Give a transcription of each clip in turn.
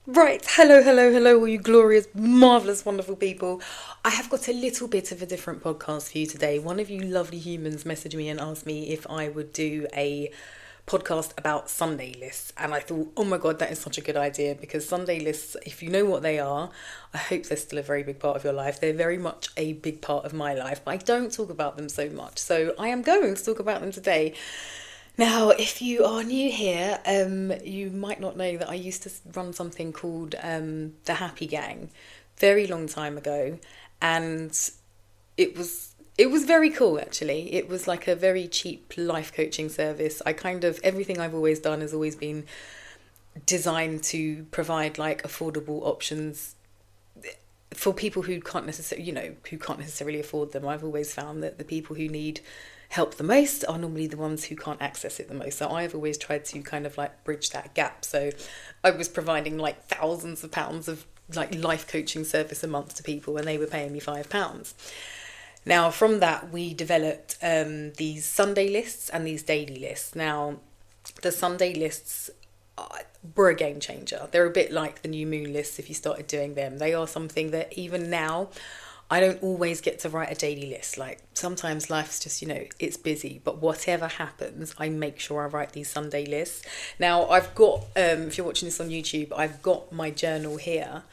Right, hello, all you glorious, marvellous, wonderful people. I have got a little bit of a different podcast for you today. One of you lovely humans messaged me and asked me if I would do a podcast about Sunday lists. And I thought, oh my God, that is such a good idea because Sunday lists, if you know what they are, I hope they're still a very big part of your life. They're very much a big part of my life, but I don't talk about them so much. So I am going to talk about them today. Now, if you are new here, you might not know that I used to run something called the Happy Gang, very long time ago, and it was very cool actually. It was like a very cheap life coaching service. I kind of everything I've always done has always been designed to provide like affordable options for people who can't necessarily, who can't necessarily afford them. I've always found that the people who need help the most are normally the ones who can't access it the most. So I've always tried to kind of like bridge that gap. So I was providing like thousands of pounds of like life coaching service a month to people and they were paying me £5. Now from that we developed these Sunday lists and these daily lists. Now the Sunday lists were a game changer. They're a bit like the new moon lists if you started doing them. They are something that even now I don't always get to write a daily list. Like sometimes life's just, it's busy, but whatever happens, I make sure I write these Sunday lists. Now I've got, if you're watching this on YouTube, I've got my journal here.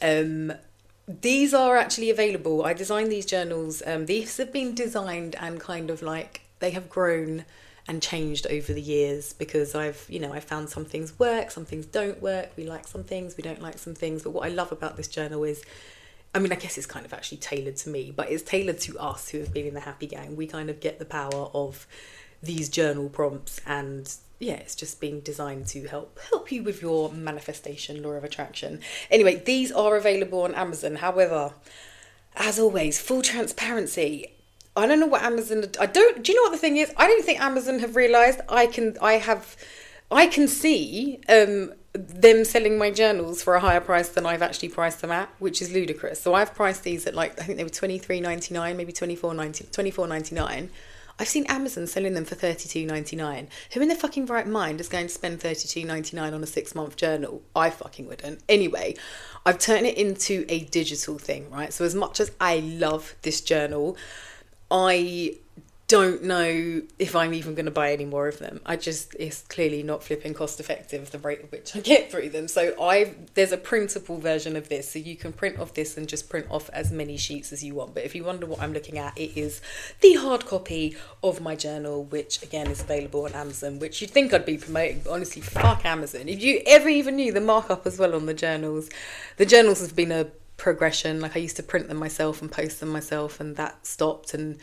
These are actually available. I designed these journals. These have been designed and kind of like they have grown and changed over the years because I found some things work, some things don't work. We like some things, we don't like some things. But what I love about this journal is, I mean, I guess it's kind of actually tailored to me, but it's tailored to us who have been in the Happy Gang. We kind of get the power of these journal prompts, and yeah, it's just being designed to help you with your manifestation, law of attraction. Anyway, these are available on Amazon. However, as always, full transparency. I don't know what Amazon. Do you know what the thing is? I don't think Amazon have realised I can see them selling my journals for a higher price than I've actually priced them at, which is ludicrous. So I've priced these at like I think they were $23.99, maybe $24.99. I've seen Amazon selling them for $32.99. Who in their fucking right mind is going to spend $32.99 on a 6-month journal? I fucking wouldn't. Anyway, I've turned it into a digital thing, right? So as much as I love this journal, I don't know if I'm even going to buy any more of them. It's clearly not flipping cost effective the rate at which I get through them. So there's a printable version of this, so you can print off this and just print off as many sheets as you want. But if you wonder what I'm looking at, it is the hard copy of my journal, which again is available on Amazon, which you'd think I'd be promoting, but honestly, fuck Amazon. If you ever even knew the markup as well on the journals have been a progression. Like I used to print them myself and post them myself, and that stopped, and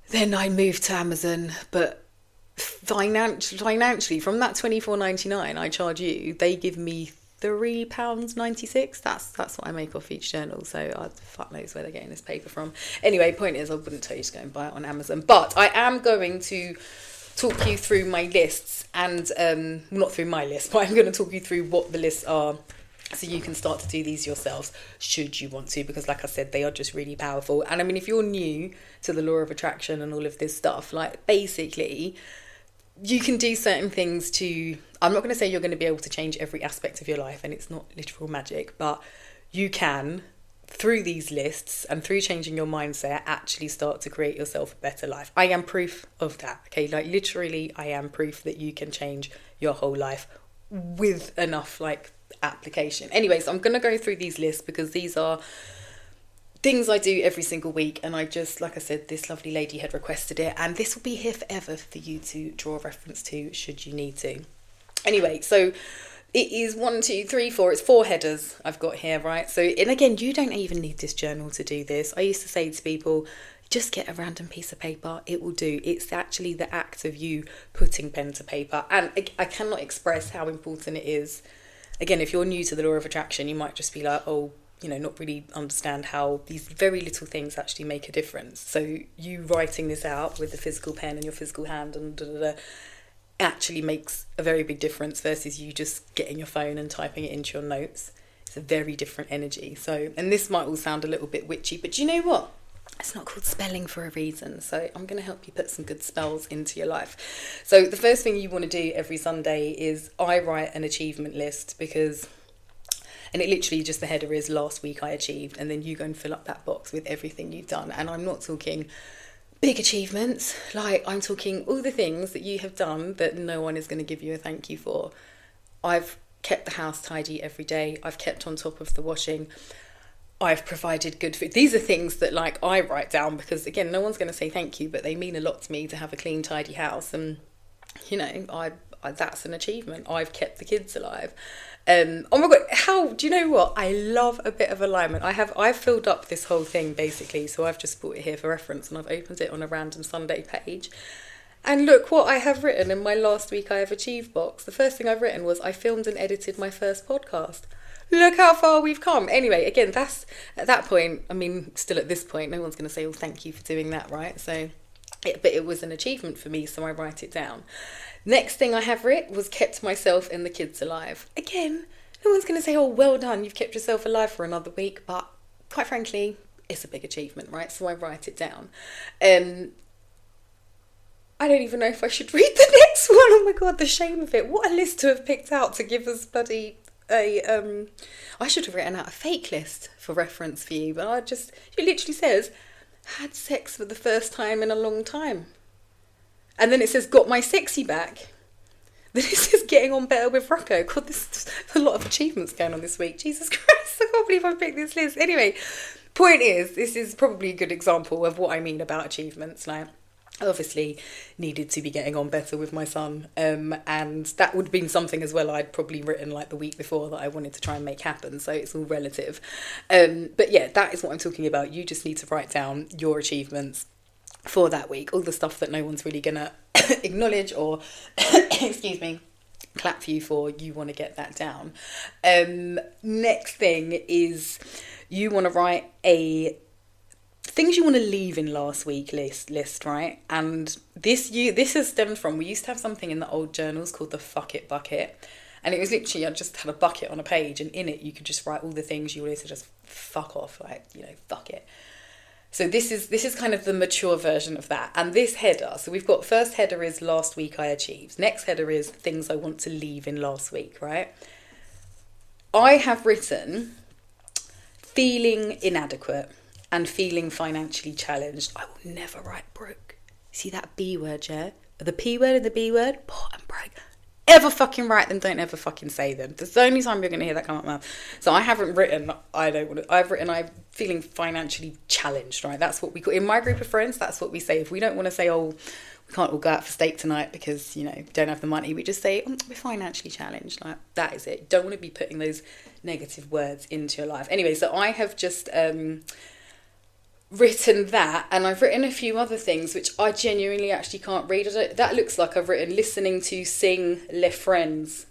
then I moved to Amazon. But financially from that $24.99 I charge you, they give me £3.96. That's what I make off each journal. So fuck knows where they're getting this paper from. Anyway, point is I wouldn't tell you to go and buy it on Amazon, but I am going to talk you through my lists and not through my list, but I'm going to talk you through what the lists are, so you can start to do these yourselves should you want to, because like I said, they are just really powerful. And I mean, if you're new to the law of attraction and all of this stuff, like basically you can do certain things to, I'm not going to say you're going to be able to change every aspect of your life, and it's not literal magic, but you can, through these lists and through changing your mindset, actually start to create yourself a better life. I am proof of that. Okay, like literally I am proof that you can change your whole life with enough like application. Anyways, I'm going to go through these lists because these are things I do every single week, and I just, like I said, this lovely lady had requested it, and this will be here forever for you to draw a reference to should you need to. Anyway, so it is 1, 2, 3, 4. It's 4 headers I've got here, right? So, and again, you don't even need this journal to do this. I used to say to people, just get a random piece of paper, it will do. It's actually the act of you putting pen to paper, and I cannot express how important it is. Again, if you're new to the law of attraction, you might just be like, oh, not really understand how these very little things actually make a difference. So you writing this out with the physical pen and your physical hand and actually makes a very big difference versus you just getting your phone and typing it into your notes. It's a very different energy. So, and this might all sound a little bit witchy, but do you know what? It's not called spelling for a reason. So I'm going to help you put some good spells into your life. So the first thing you want to do every Sunday is I write an achievement list, because And it literally just, the header is last week I achieved, and then you go and fill up that box with everything you've done. And I'm not talking big achievements, like I'm talking all the things that you have done that no one is going to give you a thank you for. I've kept the house tidy every day. I've kept on top of the washing. I've provided good food. These are things that like I write down because, again, no one's going to say thank you, but they mean a lot to me to have a clean, tidy house. And, you know, I that's an achievement. I've kept the kids alive. Oh my God, how, do you know what? I love a bit of alignment. I've filled up this whole thing basically. So I've just brought it here for reference, and I've opened it on a random Sunday page. And look what I have written in my last week I have achieved box. The first thing I've written was I filmed and edited my first podcast. Look how far we've come. Anyway, again, that's at that point, I mean, still at this point, no one's going to say, oh, thank you for doing that, right? So, but it was an achievement for me, so I write it down. Next thing I have written was kept myself and the kids alive. Again, no one's going to say, oh, well done, you've kept yourself alive for another week, but quite frankly, it's a big achievement, right? So I write it down. I don't even know if I should read the next one. Oh my God, the shame of it. What a list to have picked out to give us bloody I should have written out a fake list for reference for you, but it literally says, had sex for the first time in a long time. And then it says, got my sexy back. Then it says, getting on better with Rocco. God, there's a lot of achievements going on this week. Jesus Christ, I can't believe I picked this list. Anyway, point is, this is probably a good example of what I mean about achievements. Like, I obviously needed to be getting on better with my son, and that would have been something as well I'd probably written like the week before that I wanted to try and make happen, so it's all relative. But yeah, that is what I'm talking about. You just need to write down your achievements for that week, all the stuff that no one's really gonna acknowledge or excuse me, clap for you for. You want to get that down. Next thing is you want to write a things you want to leave in last week list, right? And this has stemmed from, we used to have something in the old journals called the fuck it bucket, and it was literally, I just had a bucket on a page, and in it you could just write all the things you wanted to just fuck off, like, you know, fuck it. So this is kind of the mature version of that. And this header, so we've got, first header is last week I achieved, next header is things I want to leave in last week, right? I have written feeling inadequate and feeling financially challenged. I will never write broke. See that B word, yeah? The P word and the B word, poor and broke. Ever fucking write them, don't ever fucking say them. That's the only time you're going to hear that come out of my mouth. So I haven't written, I've written, I'm feeling financially challenged, right? That's what we call, in my group of friends, that's what we say. If we don't want to say, oh, we can't all go out for steak tonight because, you know, we don't have the money, we just say, oh, we're financially challenged. Like, that is it. You don't want to be putting those negative words into your life. Anyway, so I have just written that, and I've written a few other things which I genuinely actually can't read. That looks like I've written listening to sing Les Friends.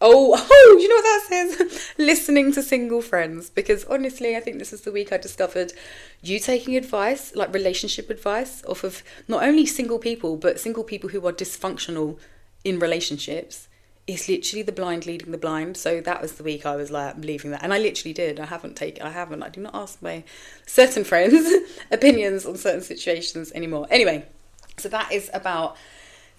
Oh, you know what that says? Listening to single friends. Because honestly, I think this is the week I discovered you taking advice, like relationship advice, off of not only single people, but single people who are dysfunctional in relationships. It's literally the blind leading the blind. So that was the week I was like, I'm leaving that. And I literally did. I do not ask my certain friends opinions on certain situations anymore. Anyway, so that is about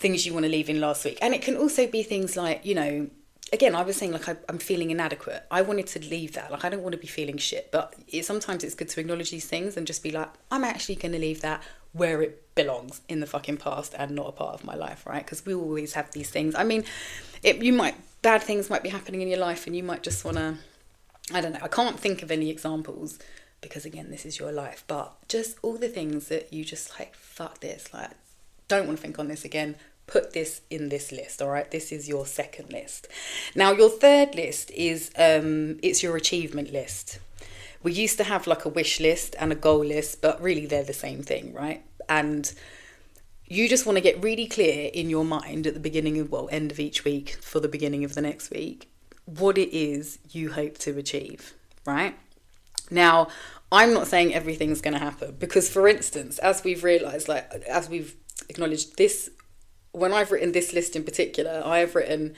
things you want to leave in last week. And it can also be things like, you know, again, I was saying, like, I'm feeling inadequate. I wanted to leave that. Like, I don't want to be feeling shit. But sometimes it's good to acknowledge these things and just be like, I'm actually going to leave that where it belongs, in the fucking past and not a part of my life, right? Because we always have these things. I mean, bad things might be happening in your life and you might just want to, I don't know, I can't think of any examples because, again, this is your life. But just all the things that you just like, fuck this, like, don't want to think on this again. Put this in this list, all right? This is your second list. Now, your third list is, it's your achievement list. We used to have like a wish list and a goal list, but really they're the same thing, right? And you just want to get really clear in your mind at the beginning of, end of each week for the beginning of the next week, what it is you hope to achieve, right? Now, I'm not saying everything's going to happen because, for instance, as we've realised, like, as we've acknowledged this, when I've written this list in particular, I have written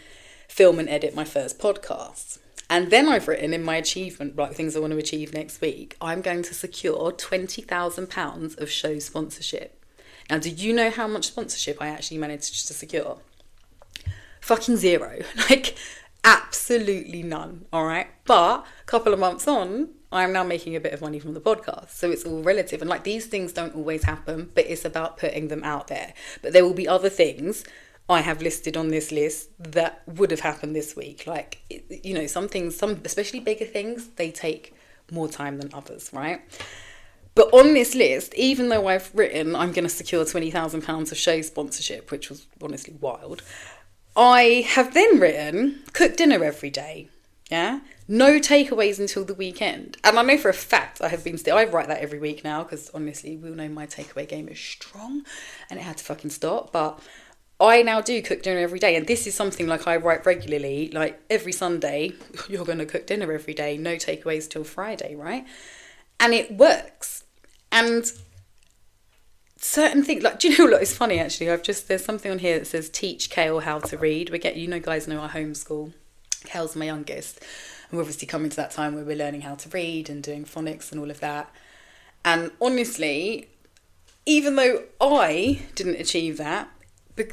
film and edit my first podcast. And then I've written in my achievement, like things I want to achieve next week, I'm going to secure £20,000 of show sponsorship. Now, do you know how much sponsorship I actually managed to secure? Fucking zero. Like, Absolutely none, all right? But a couple of months on, I'm now making a bit of money from the podcast. So it's all relative. And like these things don't always happen, but it's about putting them out there. But there will be other things I have listed on this list that would have happened this week. Like, you know, some things, some especially bigger things, they take more time than others, right? But on this list, even though I've written I'm going to secure £20,000 of show sponsorship, which was honestly wild, I have then written cook dinner every day. Yeah, no takeaways until the weekend. And I know for a fact I write that every week now, because honestly, we all know my takeaway game is strong and it had to fucking stop. But I now do cook dinner every day, and this is something like I write regularly, like every Sunday, you're going to cook dinner every day, no takeaways till Friday, right? And it works. And certain things, like, do you know what, it's funny actually, there's something on here that says teach Kale how to read. Guys know I homeschool. Kale's my youngest, and we're obviously coming to that time where we're learning how to read and doing phonics and all of that. And honestly, even though I didn't achieve that,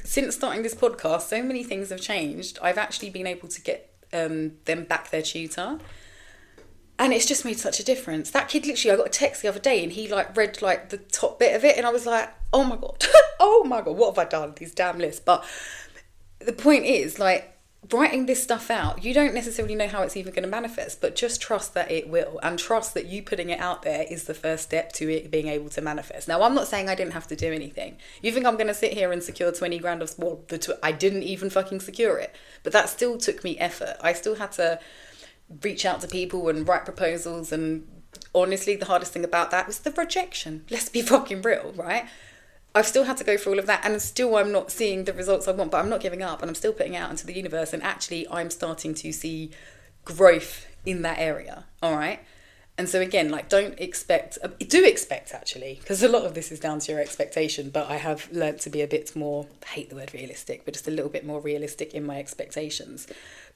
since starting this podcast, so many things have changed. I've actually been able to get them back their tutor. And it's just made such a difference. That kid, literally, I got a text the other day and he like read like the top bit of it and I was like, oh my God, oh my God, what have I done? These damn lists. But the point is, like, writing this stuff out, you don't necessarily know how it's even going to manifest, but just trust that it will, and trust that you putting it out there is the first step to it being able to manifest. Now, I'm not saying I didn't have to do anything. You think I'm going to sit here and secure 20 grand of sport? I didn't even fucking secure it. But that still took me effort. I still had to reach out to people and write proposals, and honestly the hardest thing about that was the rejection. Let's be fucking real, right? I've still had to go through all of that, and still I'm not seeing the results I want, but I'm not giving up, and I'm still putting it out into the universe, and actually I'm starting to see growth in that area, all right? And so again, like, do expect actually, because a lot of this is down to your expectation, but I have learnt to be a bit more, I hate the word realistic, but just a little bit more realistic in my expectations.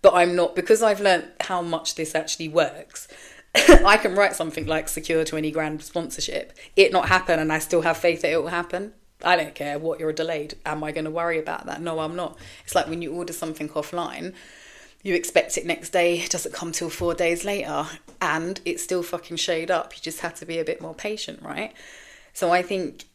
But I'm not, because I've learnt how much this actually works, I can write something like secure 20 grand sponsorship, it not happen, and I still have faith that it will happen. I don't care what you're delayed. Am I going to worry about that? No, I'm not. It's like when you order something offline, you expect it next day, it doesn't come till 4 days later, and it's still fucking showed up. You just have to be a bit more patient, right? So I think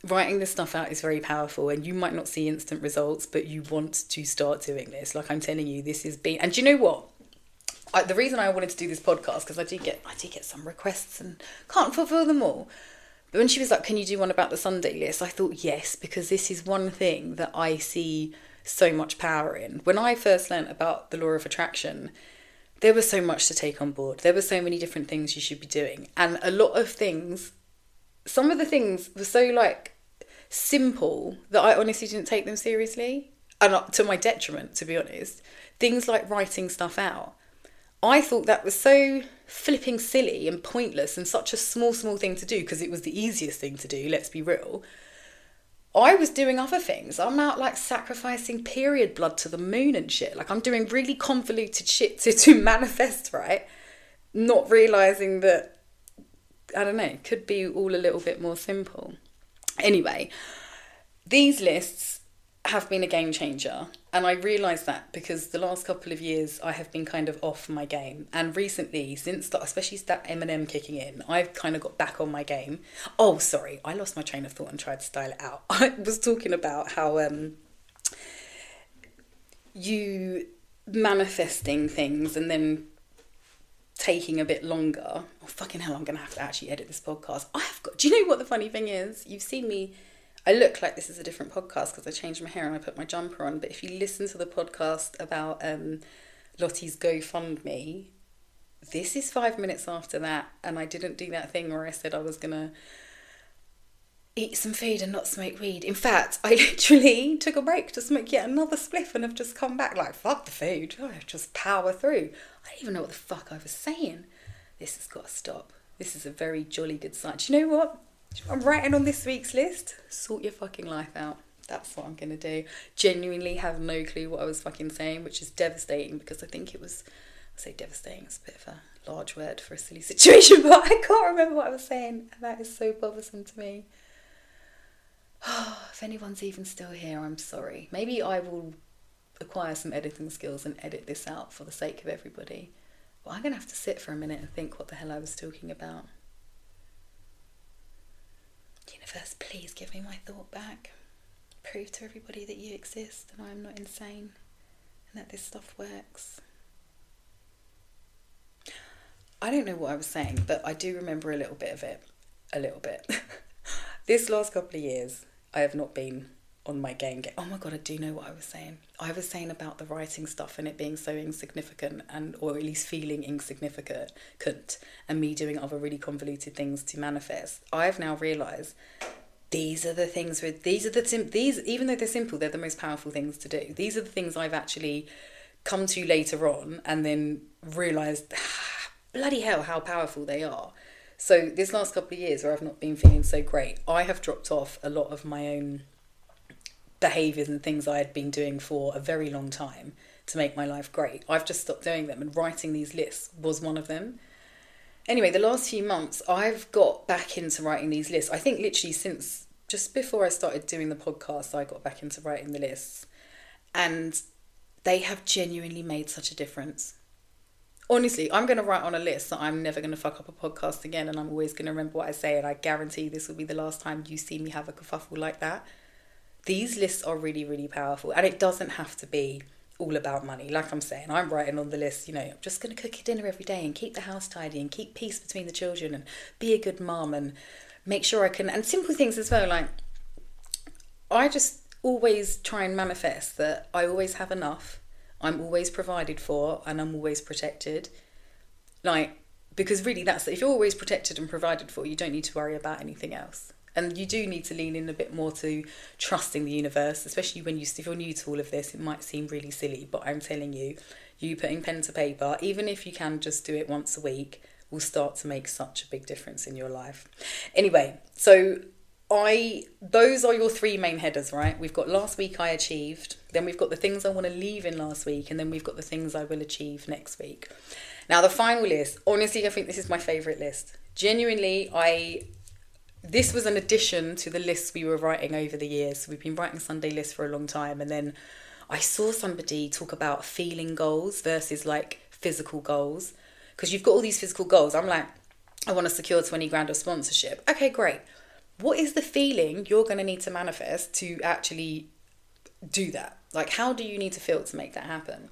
writing this stuff out is very powerful, and you might not see instant results, but you want to start doing this. Like I'm telling you, this is being, and do you know what? The reason I wanted to do this podcast, because I do get some requests and can't fulfill them all. But when she was like, can you do one about the Sunday list? I thought, yes, because this is one thing that I see so much power in. When I first learnt about the law of attraction, there was so much to take on board. There were so many different things you should be doing. And a lot of things, some of the things were so like simple that I honestly didn't take them seriously. And to my detriment, to be honest. Things like writing stuff out. I thought that was so flipping silly and pointless and such a small thing to do, because it was the easiest thing to do, let's be real. I was doing other things. I'm out like sacrificing period blood to the moon and shit. Like I'm doing really convoluted shit to manifest, right? Not realising that, I don't know, it could be all a little bit more simple. Anyway, these lists have been a game changer, and I realised that because the last couple of years I have been kind of off my game, and recently, since that, especially that Eminem kicking in, I've kind of got back on my game. Oh, sorry, I lost my train of thought and tried to style it out. I was talking about how you manifesting things and then taking a bit longer. Oh fucking hell, I'm gonna have to actually edit this podcast. Do you know what the funny thing is? You've seen me, I look like this is a different podcast because I changed my hair and I put my jumper on. But if you listen to the podcast about Lottie's GoFundMe, this is 5 minutes after that. And I didn't do that thing where I said I was going to eat some food and not smoke weed. In fact, I literally took a break to smoke yet another spliff and have just come back like, fuck the food. I just power through. I don't even know what the fuck I was saying. This has got to stop. This is a very jolly good sign. Do you know what? I'm writing on this week's list. Sort your fucking life out. That's what I'm going to do. Genuinely have no clue what I was fucking saying, which is devastating because I think it was, I say devastating, it's a bit of a large word for a silly situation, but I can't remember what I was saying. And that is so bothersome to me. If anyone's even still here, I'm sorry. Maybe I will acquire some editing skills and edit this out for the sake of everybody. Well, I'm going to have to sit for a minute and think what the hell I was talking about. Universe, please give me my thought back. Prove to everybody that you exist and I'm not insane and that this stuff works. I don't know what I was saying, but I do remember a little bit of it. A little bit. This last couple of years, I have not been on my game. Oh my God, I do know what I was saying. I was saying about the writing stuff and it being so insignificant, and or at least feeling insignificant, and me doing other really convoluted things to manifest. I've now realised these are the things these even though they're simple, they're the most powerful things to do. These are the things I've actually come to later on and then realised, bloody hell, how powerful they are. So this last couple of years where I've not been feeling so great, I have dropped off a lot of my own behaviours and things I had been doing for a very long time to make my life great. I've just stopped doing them, and writing these lists was one of them. Anyway, the last few months I've got back into writing these lists. I think literally since just before I started doing the podcast, I got back into writing the lists, and they have genuinely made such a difference. Honestly, I'm going to write on a list that I'm never going to fuck up a podcast again, and I'm always going to remember what I say, and I guarantee this will be the last time you see me have a kerfuffle like that. These lists are really, really powerful, and it doesn't have to be all about money. Like I'm saying, I'm writing on the list, I'm just going to cook your dinner every day and keep the house tidy and keep peace between the children and be a good mum and make sure I can, and simple things as well, like I just always try and manifest that I always have enough, I'm always provided for, and I'm always protected. Because really that's, if you're always protected and provided for, you don't need to worry about anything else. And you do need to lean in a bit more to trusting the universe, especially if you're new to all of this. It might seem really silly, but I'm telling you, you putting pen to paper, even if you can just do it once a week, will start to make such a big difference in your life. Anyway, so those are your three main headers, right? We've got last week I achieved, then we've got the things I want to leave in last week, and then we've got the things I will achieve next week. Now, the final list, honestly, I think this is my favourite list. Genuinely, this was an addition to the lists we were writing over the years. So we've been writing Sunday lists for a long time. And then I saw somebody talk about feeling goals versus physical goals. Because you've got all these physical goals. I'm like, I want to secure 20 grand of sponsorship. Okay, great. What is the feeling you're going to need to manifest to actually do that? How do you need to feel to make that happen?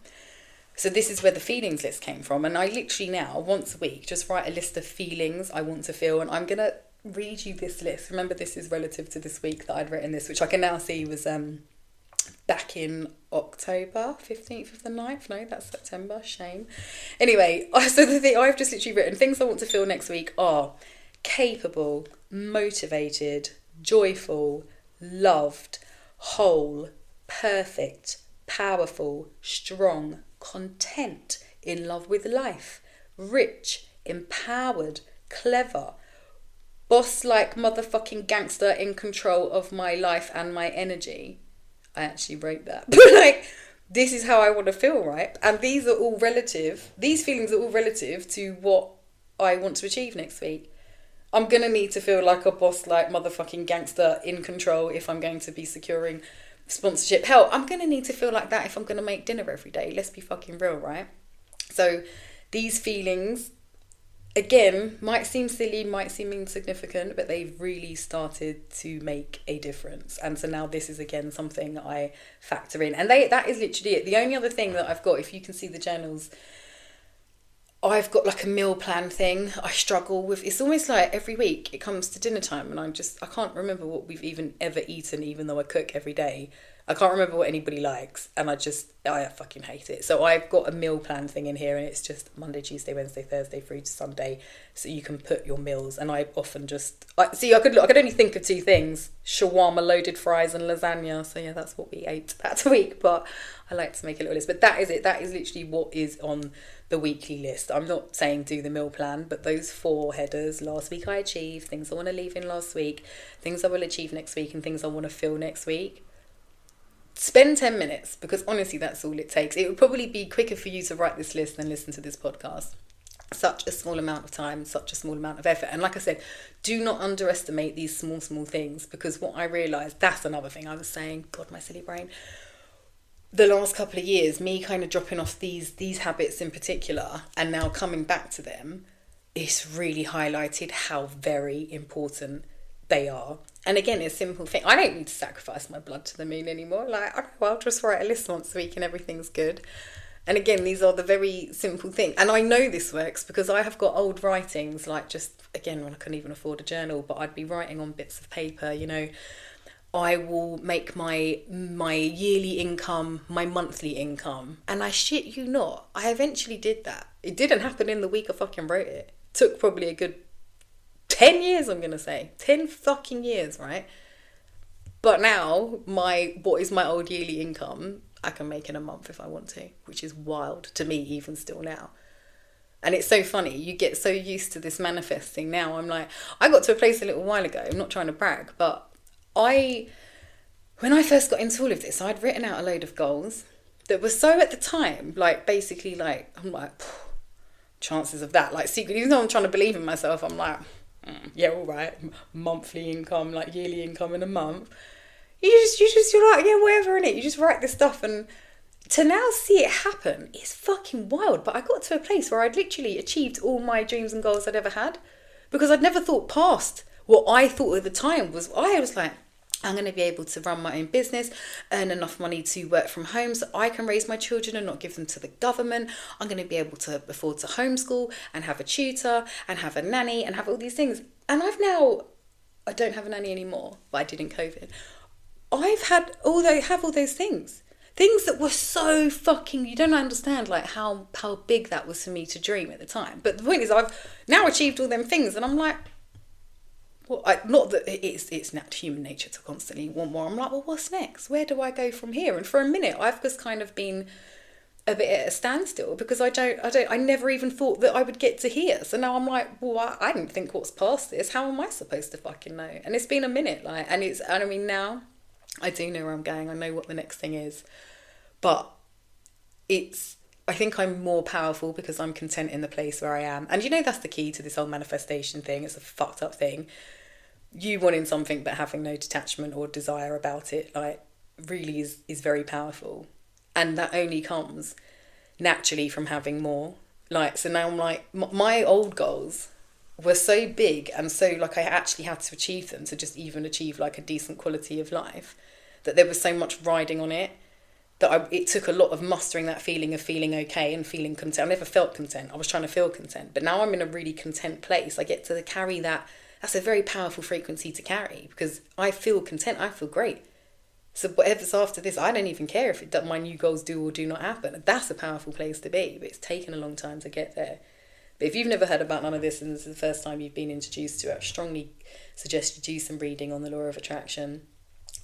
So this is where the feelings list came from. And I literally now, once a week, just write a list of feelings I want to feel. And I'm going to read you this list. Remember, this is relative to this week that I'd written this, which I can now see was back in October 15th of the 9th. No, that's September. Shame. Anyway, so the thing I've just literally written, things I want to feel next week are capable, motivated, joyful, loved, whole, perfect, powerful, strong, content, in love with life, rich, empowered, clever, boss like motherfucking gangster, in control of my life and my energy. I actually wrote that. But this is how I want to feel, right? And these are all relative. These feelings are all relative to what I want to achieve next week. I'm going to need to feel like a boss like motherfucking gangster, in control, if I'm going to be securing sponsorship. Hell, I'm going to need to feel like that if I'm going to make dinner every day. Let's be fucking real, right? So these feelings, again, might seem silly, might seem insignificant, but they've really started to make a difference. And so now this is, again, something that I factor in. And that is literally it. The only other thing that I've got, if you can see the journals, I've got a meal plan thing I struggle with. It's almost like every week it comes to dinner time and I can't remember what we've even ever eaten, even though I cook every day. I can't remember what anybody likes, and I fucking hate it. So I've got a meal plan thing in here, and it's just Monday, Tuesday, Wednesday, Thursday through to Sunday, so you can put your meals. And I often I could only think of two things: shawarma, loaded fries, and lasagna. So yeah, that's what we ate that week. But I like to make a little list. But that is it. That is literally what is on the weekly list. I'm not saying do the meal plan, but those 4 headers: last week I achieved, things I want to leave in last week, things I will achieve next week, and things I want to feel next week. Spend 10 minutes, because honestly, that's all it takes. It would probably be quicker for you to write this list than listen to this podcast. Such a small amount of time, such a small amount of effort. And like I said, do not underestimate these small things, because what I realised, that's another thing I was saying, God, my silly brain. the last couple of years, me kind of dropping off these habits in particular and now coming back to them, it's really highlighted how very important they are. And again, it's a simple thing. I don't need to sacrifice my blood to the moon anymore. Like, I'll just write a list once a week and everything's good. And again, these are the very simple things. And I know this works because I have got old writings, like just, again, when I couldn't even afford a journal, but I'd be writing on bits of paper, you know. I will make my yearly income my monthly income. And I shit you not, I eventually did that. It didn't happen in the week I fucking wrote it. Took probably a good 10 years, I'm going to say. 10 fucking years, right? But now, what is my old yearly income, I can make in a month if I want to, which is wild to me even still now. And it's so funny, you get so used to this manifesting now. I'm like, I got to a place a little while ago, I'm not trying to brag, but when I first got into all of this, I'd written out a load of goals that were so at the time, like basically like, I'm like, chances of that, like secretly, even though I'm trying to believe in myself, I'm like, yeah, all right, monthly income, like yearly income in a month. You're like, yeah, whatever, innit? You just write this stuff, and to now see it happen is fucking wild. But I got to a place where I'd literally achieved all my dreams and goals I'd ever had, because I'd never thought past what I thought at the time was, I was like, I'm going to be able to run my own business, earn enough money to work from home so I can raise my children and not give them to the government. I'm going to be able to afford to homeschool and have a tutor and have a nanny and have all these things. And I don't have a nanny anymore, but I did in COVID. I've had all those things that were so fucking, you don't understand like how big that was for me to dream at the time. But the point is, I've now achieved all them things, and I'm like, well, not that it's not human nature to constantly want more. I'm like, well, what's next? Where do I go from here? And for a minute, I've just kind of been a bit at a standstill, because I never even thought that I would get to here. So now I'm like, well, I didn't think what's past this. How am I supposed to fucking know? And it's been a minute, like, and I mean, now I do know where I'm going. I know what the next thing is, but I think I'm more powerful because I'm content in the place where I am. And you know, that's the key to this whole manifestation thing. It's a fucked up thing. You wanting something but having no detachment or desire about it, like, really is very powerful. And that only comes naturally from having more. Like, so now I'm like, my old goals were so big, and so like I actually had to achieve them to just even achieve like a decent quality of life, that there was so much riding on it, that it took a lot of mustering that feeling of feeling okay and feeling content. I never felt content. I was trying to feel content. But now I'm in a really content place. I get to carry that. That's a very powerful frequency to carry, because I feel content. I feel great. So whatever's after this, I don't even care if my new goals do or do not happen. That's a powerful place to be. But it's taken a long time to get there. But if you've never heard about none of this and this is the first time you've been introduced to it, I strongly suggest you do some reading on the law of attraction.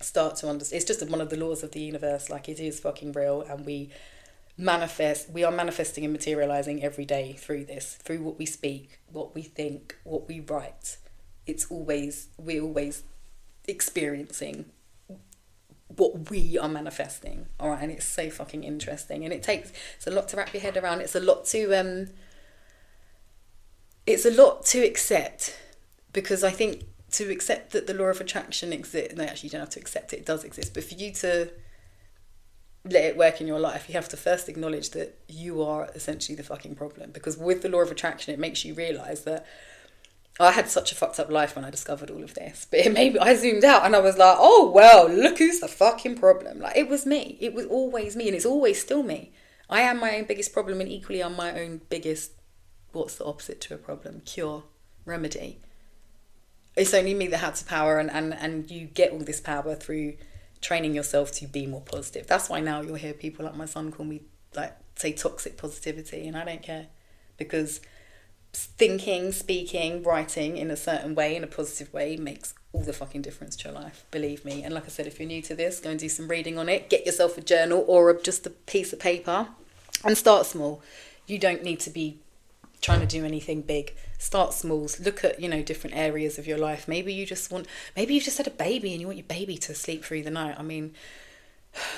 Start to understand. It's just one of the laws of the universe. Like, it is fucking real, and we are manifesting and materializing every day through this, through what we speak, what we think, what we write. We're always experiencing what we are manifesting. All right, and it's so fucking interesting, and it's a lot to wrap your head around. It's a lot to accept, because I think to accept that the law of attraction exists, no, actually you don't have to accept it does exist, but for you to let it work in your life, you have to first acknowledge that you are essentially the fucking problem. Because with the law of attraction, it makes you realise that I had such a fucked up life when I discovered all of this, but I zoomed out and I was like, oh well, look who's the fucking problem. Like, it was me. It was always me, and it's always still me. I am my own biggest problem, and equally I'm my own biggest, what's the opposite to a problem? Cure, remedy. It's only me that has the power, and you get all this power through training yourself to be more positive. That's why now you'll hear people like my son call me, like, say toxic positivity, and I don't care, because thinking, speaking, writing in a certain way, in a positive way, makes all the fucking difference to your life, believe me. And like I said, if you're new to this, go and do some reading on it. Get yourself a journal or just a piece of paper, and start small. You don't need to be trying to do anything big. Start small. Look at, different areas of your life. Maybe you've just had a baby and you want your baby to sleep through the night. I mean,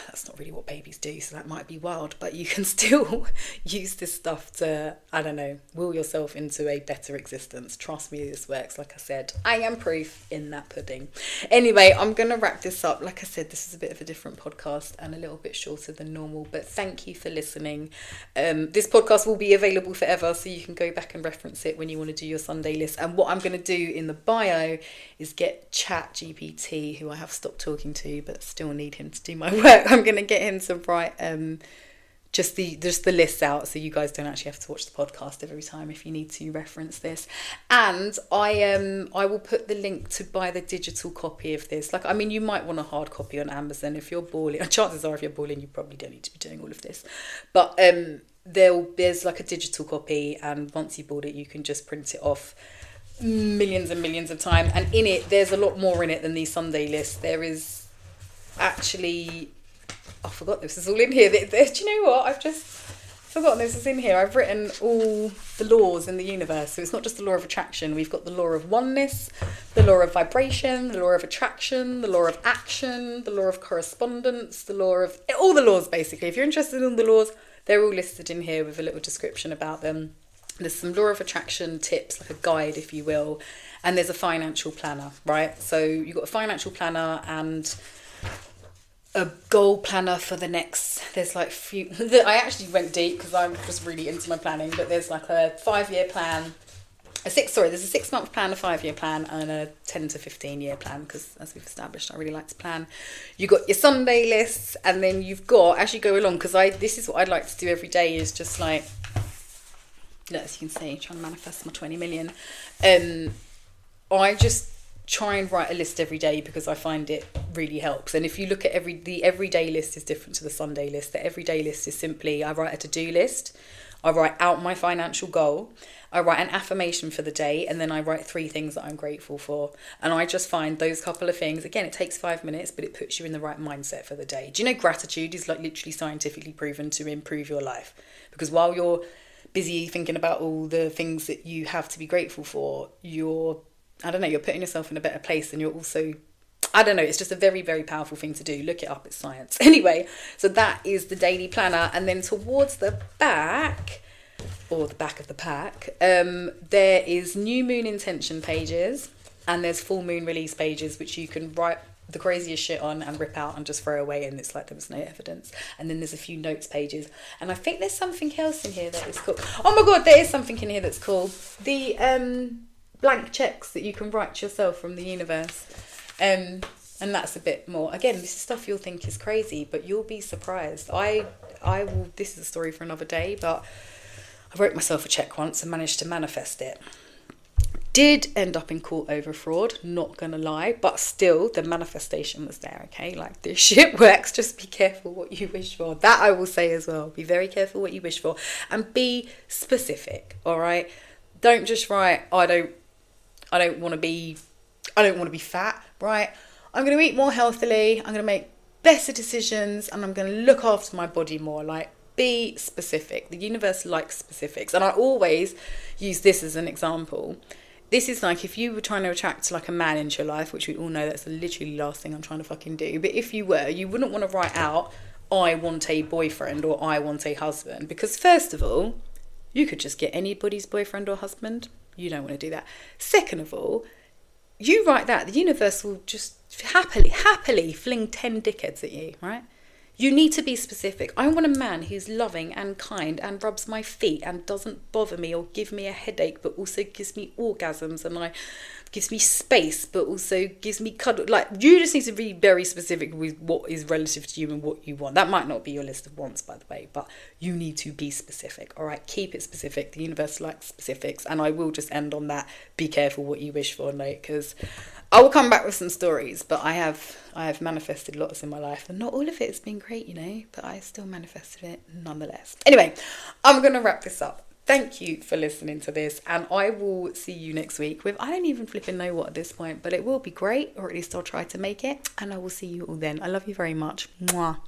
that's not really what babies do, so that might be wild, but you can still use this stuff to, I don't know, will yourself into a better existence. Trust me, this works. Like I said, I am proof in that pudding. Anyway, I'm gonna wrap this up. Like I said, this is a bit of a different podcast and a little bit shorter than normal, but thank you for listening. This podcast will be available forever, so you can go back and reference it when you want to do your Sunday list. And what I'm going to do in the bio is get Chat GPT, who I have stopped talking to but still need him to do my work. I'm going to get him to write just the lists out, so you guys don't actually have to watch the podcast every time if you need to reference this. And I will put the link to buy the digital copy of this. Like, I mean, you might want a hard copy on Amazon if you're balling. Chances are, if you're balling, you probably don't need to be doing all of this. But there's like a digital copy, and once you bought it, you can just print it off millions and millions of times. And in it, there's a lot more in it than these Sunday lists. There is actually, I forgot this is all in here. Do you know what? I've just forgotten this is in here. I've written all the laws in the universe. So it's not just the law of attraction. We've got the law of oneness, the law of vibration, the law of attraction, the law of action, the law of correspondence, the law of all the laws, basically. If you're interested in the laws, they're all listed in here with a little description about them. There's some law of attraction tips, like a guide, if you will. And there's a financial planner, right? So you've got a financial planner and a goal planner for the next, there's like few, I actually went deep because I'm just really into my planning, but there's like a 5-year plan, there's a 6-month plan, a 5-year plan, and a 10 to 15 year plan, because as we've established, I really like to plan. You've got your Sunday lists, and then you've got, as you go along, because this is what I'd like to do every day, is just like, as you can see, trying to manifest my 20 million. I just try and write a list every day because I find it really helps. And if you look at the everyday list is different to the Sunday list. The everyday list is simply, I write a to-do list, I write out my financial goal, I write an affirmation for the day, and then I write 3 things that I'm grateful for. And I just find those couple of things, again, it takes 5 minutes, but it puts you in the right mindset for the day. Do you know gratitude is like literally scientifically proven to improve your life? Because while you're busy thinking about all the things that you have to be grateful for, you're putting yourself in a better place, and you're also, it's just a very, very powerful thing to do. Look it up, it's science. Anyway, so that is the daily planner. And then towards the back, or the back of the pack, there is new moon intention pages, and there's full moon release pages, which you can write the craziest shit on and rip out and just throw away, and it's like there was no evidence. And then there's a few notes pages, and I think there's something else in here that is cool. Oh my god, there is something in here that's cool. The blank checks that you can write to yourself from the universe, and that's a bit more, again, this is stuff you'll think is crazy, but you'll be surprised. I will, this is a story for another day, but I wrote myself a check once and managed to manifest it. Did end up in court over fraud, not gonna lie, but still the manifestation was there. Okay, like, this shit works. Just be careful what you wish for. That I will say as well. Be very careful what you wish for, and be specific. All right, don't just write, I don't want to be fat, right? I'm going to eat more healthily, I'm going to make better decisions, and I'm going to look after my body more. Like, be specific. The universe likes specifics. And I always use this as an example. This is like, if you were trying to attract like a man into your life, which we all know that's literally the last thing I'm trying to fucking do. But if you were, you wouldn't want to write out, I want a boyfriend or I want a husband. Because first of all, you could just get anybody's boyfriend or husband. You don't want to do that. Second of all, you write that, the universe will just happily fling 10 dickheads at you, right? You need to be specific. I want a man who's loving and kind and rubs my feet and doesn't bother me or give me a headache, but also gives me orgasms and gives me space, but also gives me cuddle. Like, you just need to be very specific with what is relative to you and what you want. That might not be your list of wants, by the way, but you need to be specific. All right, keep it specific. The universe likes specifics, and I will just end on that. Be careful what you wish for, like, because I will come back with some stories, but I have manifested lots in my life, and not all of it has been great, you know, but I still manifested it nonetheless. Anyway, I'm going to wrap this up. Thank you for listening to this, and I will see you next week with, I don't even flipping know what at this point, but it will be great, or at least I'll try to make it, and I will see you all then. I love you very much. Mwah.